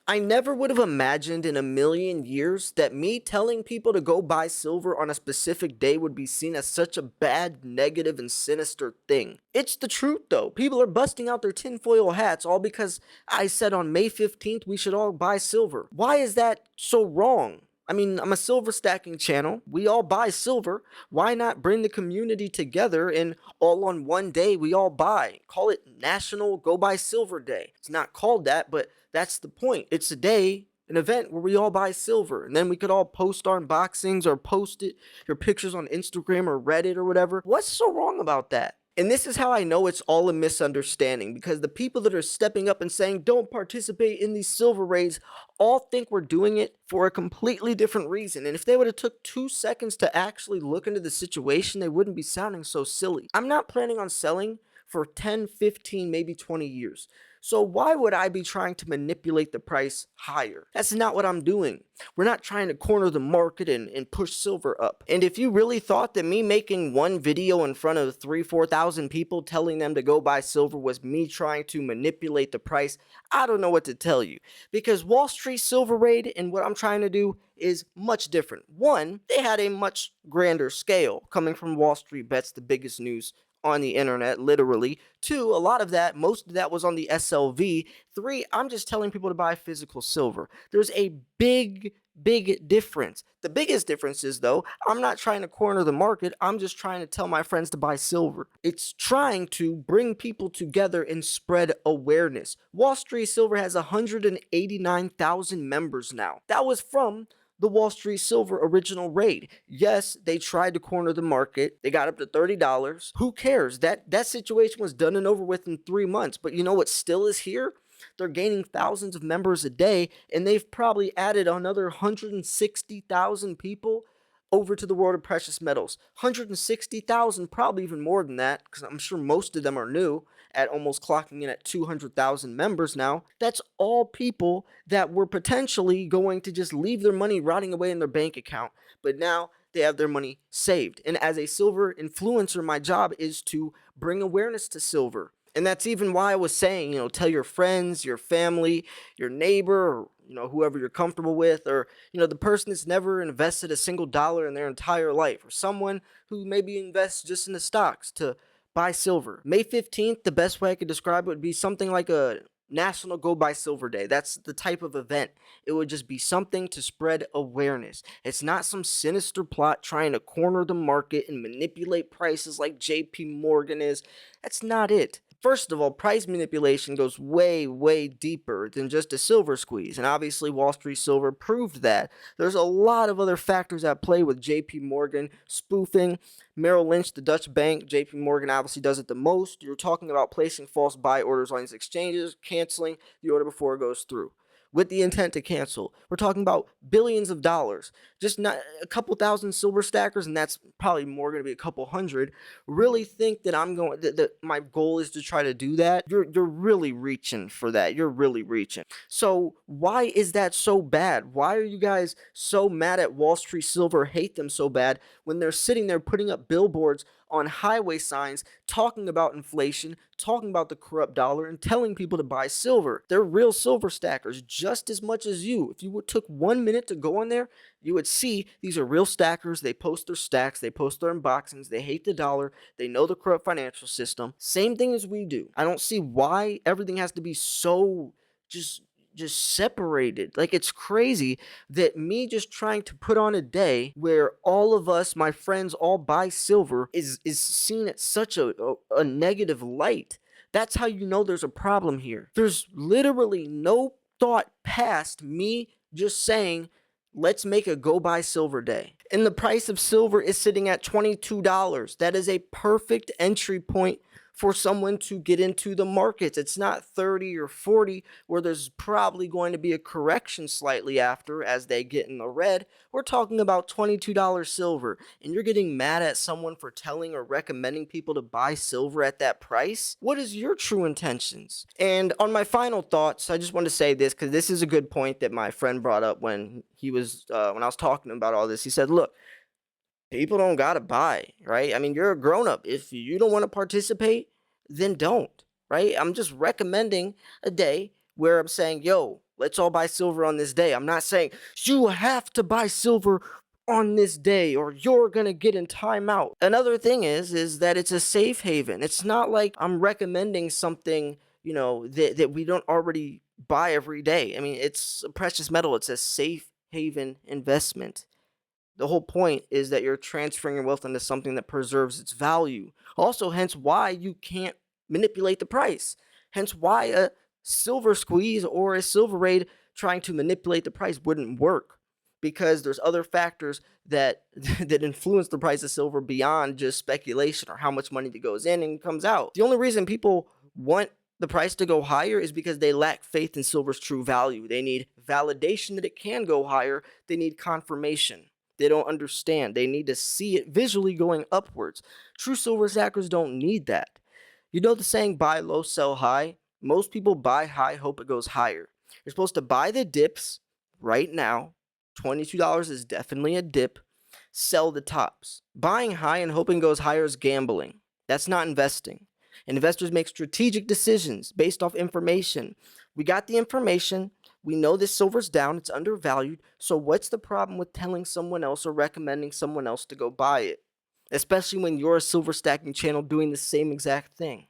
I never would have imagined in a million years that me telling people to go buy silver on a specific day would be seen as such a bad, negative, and sinister thing. It's the truth though. People are busting out their tinfoil hats all because I said on May 15th we should all buy silver. Why is that so wrong? I mean, I'm a silver stacking channel. We all buy silver. Why not bring the community together and all on one day we all buy? Call it National Go Buy Silver Day. It's not called that, but that's the point. It's a day, an event where we all buy silver. And then we could all post our unboxings or post it, your pictures on Instagram or Reddit or whatever. What's so wrong about that? And this is how I know it's all a misunderstanding, because the people that are stepping up and saying don't participate in these silver raids all think we're doing it for a completely different reason. And if they would have took 2 seconds to actually look into the situation, they wouldn't be sounding so silly. I'm not planning on selling for 10, 15, maybe 20 years. So why would I be trying to manipulate the price higher? That's not what I'm doing. We're not trying to corner the market and push silver up. And if you really thought that me making one video in front of 4,000 people telling them to go buy silver was me trying to manipulate the price, I don't know what to tell you. Because Wall Street silver raid and what I'm trying to do is much different. One, they had a much grander scale coming from Wall Street Bets, the biggest news on the internet, literally. Two, a lot of that, most of that was on the SLV. Three, I'm just telling people to buy physical silver. There's a big difference. The biggest difference is, though, I'm not trying to corner the market. I'm just trying to tell my friends to buy silver. It's trying to bring people together and spread awareness. Wall Street Silver has 189,000 members now. That was from the Wall Street Silver original raid. Yes, they tried to corner the market. They got up to $30. Who cares? That situation was done and over with in 3 months. But you know what still is here? They're gaining thousands of members a day, and they've probably added another 160,000 people over to the world of precious metals. 160,000, probably even more than that, because I'm sure most of them are new, at almost clocking in at 200,000 members now. That's all people that were potentially going to just leave their money rotting away in their bank account, but now they have their money saved. And as a silver influencer, my job is to bring awareness to silver. And that's even why I was saying, tell your friends, your family, your neighbor, or, whoever you're comfortable with, or, the person that's never invested a single dollar in their entire life, or someone who maybe invests just in the stocks to buy silver. May 15th, the best way I could describe it would be something like a National Go Buy Silver Day. That's the type of event. It would just be something to spread awareness. It's not some sinister plot trying to corner the market and manipulate prices like JP Morgan is. That's not it. First of all, price manipulation goes way deeper than just a silver squeeze, and obviously Wall Street Silver proved that. There's a lot of other factors at play with JP Morgan spoofing. Merrill Lynch, the Dutch bank, JP Morgan obviously does it the most. You're talking about placing false buy orders on these exchanges, canceling the order before it goes through with the intent to cancel. We're talking about billions of dollars. Just not a couple thousand silver stackers, and that's probably more going to be a couple hundred, really think that that my goal is to try to do that. You're really reaching for that. You're really reaching. So why is that so bad? Why are you guys so mad at Wall Street Silver, hate them so bad, when they're sitting there putting up billboards on highway signs talking about inflation, talking about the corrupt dollar, and telling people to buy silver? They're real silver stackers just as much as you. If you took 1 minute to go on there, you would see these are real stackers. They post their stacks, they post their unboxings, they hate the dollar, they know the corrupt financial system. Same thing as we do. I don't see why everything has to be so just separated. Like, it's crazy that me just trying to put on a day where all of us, my friends, all buy silver is seen at such a negative light. That's how you know there's a problem here. There's literally no thought past me just saying, let's make a go buy silver day. And the price of silver is sitting at $22. That is a perfect entry point for someone to get into the markets. It's not 30 or 40 where there's probably going to be a correction slightly after as they get in the red. We're talking about $22 silver, and you're getting mad at someone for telling or recommending people to buy silver at that price? What is your true intentions? And on my final thoughts, I just want to say this because this is a good point that my friend brought up when he was when I was talking about all this. He said, look, people don't gotta buy, right? I mean, you're a grown up. If you don't want to participate, then don't, right? I'm just recommending a day where I'm saying, yo, let's all buy silver on this day. I'm not saying you have to buy silver on this day or you're gonna get in timeout. Another thing is that it's a safe haven. It's not like I'm recommending something, that we don't already buy every day. I mean, it's a precious metal. It's a safe haven investment. The whole point is that you're transferring your wealth into something that preserves its value. Also, hence why you can't manipulate the price. Hence why a silver squeeze or a silver raid trying to manipulate the price wouldn't work, because there's other factors that that influence the price of silver beyond just speculation or how much money that goes in and comes out. The only reason people want the price to go higher is because they lack faith in silver's true value. They need validation that it can go higher. They need confirmation. They don't understand. They need to see it visually going upwards. True silver stackers don't need that. You know the saying, buy low, sell high? Most people buy high, hope it goes higher. You're supposed to buy the dips right now. $22 is definitely a dip. Sell the tops. Buying high and hoping goes higher is gambling. That's not investing. Investors make strategic decisions based off information. We got the information. We know this silver's down. It's undervalued. So what's the problem with telling someone else or recommending someone else to go buy it? Especially when you're a silver stacking channel doing the same exact thing.